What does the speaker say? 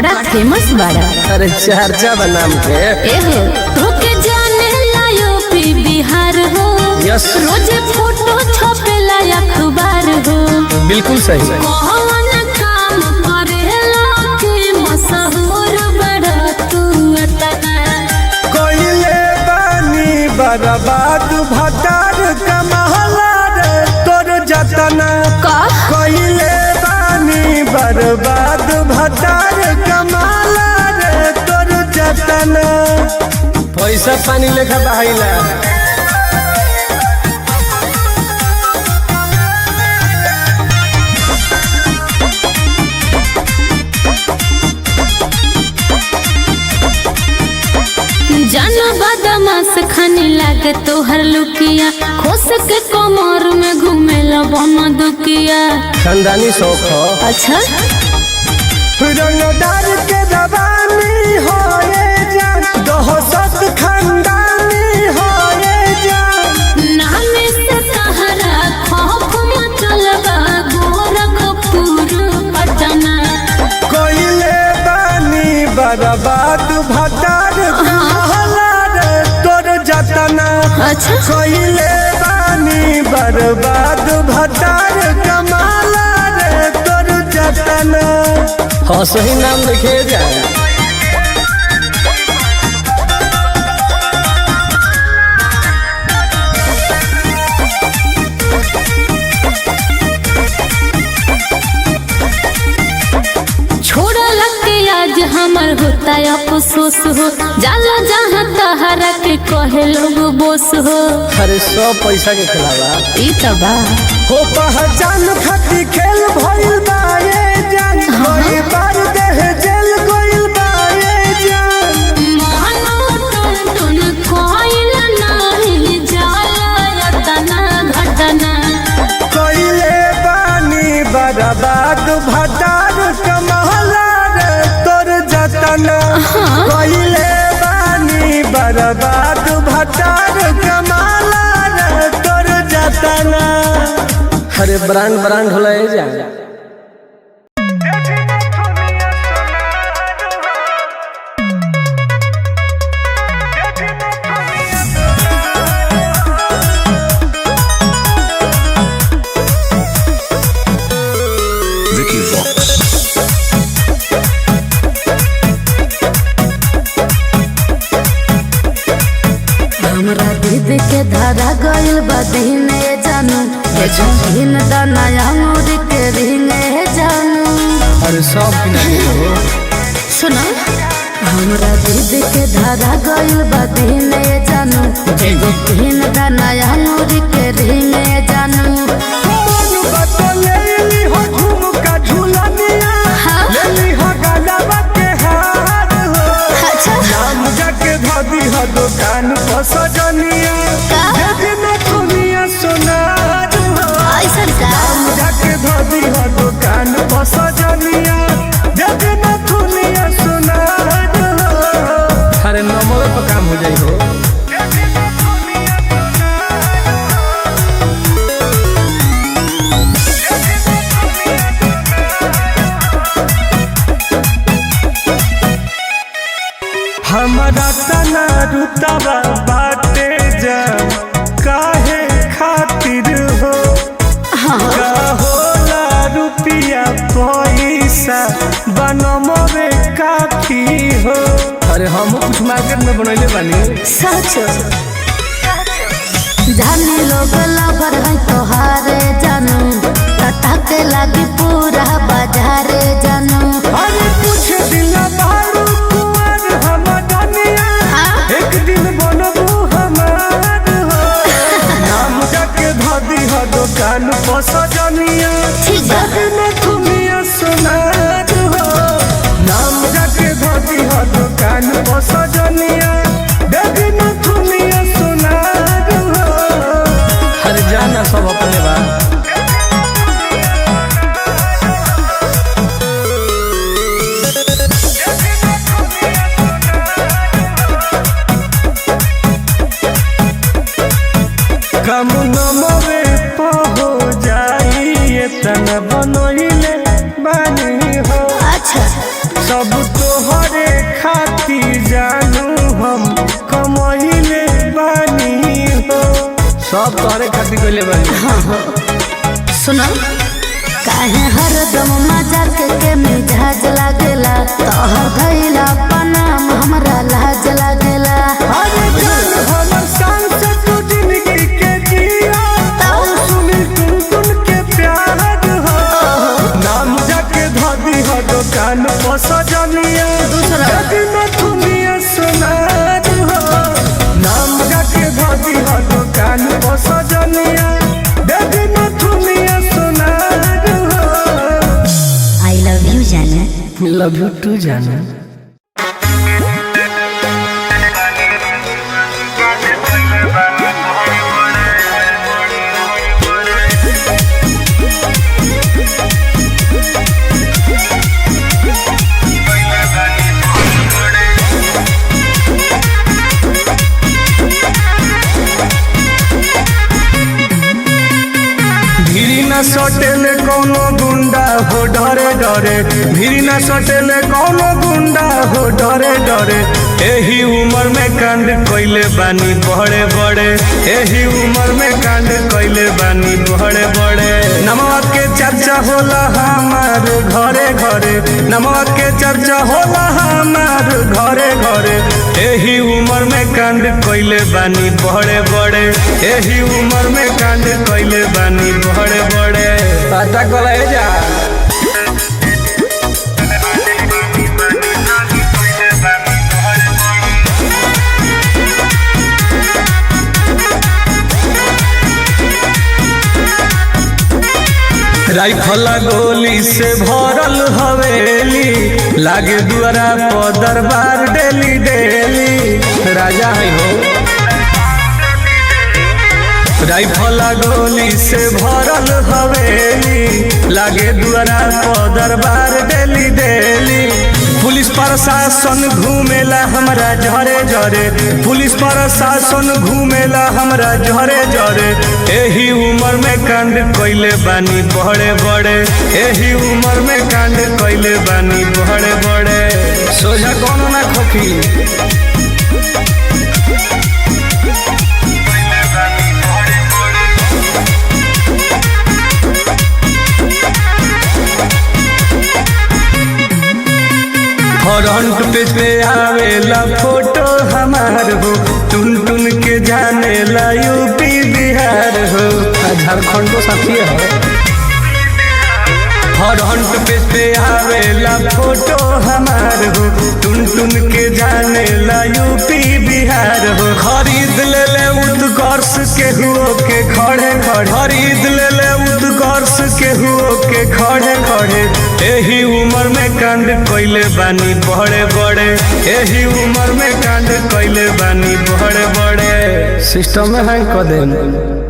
बड़ा फेमस बड़ा। अरे चर्चा बनाम के एहो तोके जाने लायो पी बिहार हो। यस रोज फोटो छपेला अखबार हो। बिल्कुल सही है। कौन काम करेला के मशहूर बड़ा तू अतना। कोइले बानी बर्बाद भटार कमहला रे तोर जतना। कोइले बानी बर्बाद भटार कमहला रे तोर जतना। पैसा पानी लेखा बहाइला। जाना बदमाश खाने लागे तोहर लुकिया। खोस के कमर में घूमेला बम दुकिया। खानदानी शौक हो। अच्छा रंगदार के रवानी होए जान दोहसत खानदानी होए जान। नामे से कहरा खौफ मचलबा गोरखपुर पटना। कोइले बानी बर्बाद भटार कमहला रे तोर जतना। अच्छा कोइले बानी बर्बाद भटार कमहला रे तोर जतना। हाँ सही नाम लिखे जाए। छोड़ा लगे आज हमर होता अफसोस हो। जाला जहाँ तहरा के कहे लोग बोस हो। अरे सब पैसा के खिलावा। ई तो बा हो पहचान खाती खेल भइल बा ये जान। कोई बार देह जेल गइल बा ये जान। कोइले बानी बर्बाद भटार कमहला रे तोर जतना। कोइले बानी बर्बाद भटार कमहला रे तोर जतना। अरे ब्रांड होला जाए। हमरा दीदी के धारा गइल बा दीने जानू। दिन दाना अंगूर के रिंगे जानू। अरे सब किनारे हो। सुना हमरा दीदी के धारा गइल बा दीने जानू। दिन दाना अंगूर के रिंगे जानू। मन बतलेली हो झुमका झुलनिया। लेली हो गलबा के हार हो। अच्छा नाम जाके धदी हो दुकान पर सजनिया। जेबी में दुनिया सोनार हो। ऐसन का नाम जाके धदी हो दुकान पर सजनिया। जेबी में दुनिया सोनार हो। अरे नंबर पर काम हो जाई हो। जेबी में दुनिया सोनार हो। हमारा तना रुतबा बाटे जा काहे खातिर हो। का होला रुपिया पैसा बनमवे काफी हो। अरे हम कुछ मार्केट में बनैले बानी। सच जाने लोग लवर है तोहारे जानू। तता के लागी पूरा बाजारे जानू। अरे कुछ दिन बारू कुंवर हम दुनिया। एक दिन बनबू हमार हो। नाम जाके धदी हो दुकान पर सजनिया। जग में दुनिया सोनार हो। नाम जाके धदी हो दुकान पर सजनिया। जग में दुनिया सोनार हो। अरे जाना सब अपने बा। कम नमवे हो जाइए सब तोहरे खातिर जानू हम कमहिले बानी हो। सब तोहरे खातिर कइले बानी। सुनो काहे हरदम मजाक के मिजाज लागेला तोहर भइला पनाम हमरा लाज लागेला। अरे जान हमर सांस तू जिंदगी के जिया सुनी टुन के प्यार हो। नाम जाके धदी हो दुकान पर सजनिया न दुनिया सुनार हो। नाम जाके धदी हो दुकान पर सजनिया न दुनिया सुनार हो। आई लव यू जाने। लव यू टू जाने। सटेले कौनो गुंडा हो डरे डरे, भीड़ न सटेले कौनो गुंडा हो डरे डरे। एही उम्र में कांड कइले बानी बड़े बड़े, एही उम्र में कांड कइले बानी बड़े बड़े। नमवा के चर्चा होला हमार घरे घरे, नमवा के चर्चा होला हमार घरे घरे। एही उम्र में कांड कइले बानी बड़े बड़े, एही उम्र में कांड कइले बानी बड़े बड़े। पता कला जा राइफला गोली से भरल हवेली, लागे दुआरा पर दरबार डेली डेली। राजा है हो। राइफला गोली से भरल हवेली, लागे दुआरा पर दरबार डेली डेली। पुलिस प्रशासन घूमेला हमरा झरे झरे, पुलिस प्रशासन घूमेला हमरा झरे झरे। एही उम्र में कांड कइले बानी बड़े बड़े, एही उम्र में कांड कइले बानी बड़े बड़े। सोझा कौन ना खोखी। फ्रंट पेज पे आवेला फोटो हमार हो, टुन टुन के जाने ला यूपी बिहार हो। झारखंडो साथी है। फ्रंट पेज पे आवेला फोटो हमार हो, टुन टुन के जाने ला यूपी बिहार हो। खरीद ले ले उत्कर्ष के हुओ के खड़े खड़े, खरीद ले ले उत्कर्ष के हुओ के खड़े खड़े। एही उम्र में कांड कइले बानी बड़े बड़े, एही उम्र में कांड कइले बानी बड़े बड़े। सिस्टम में हैंग कर दे।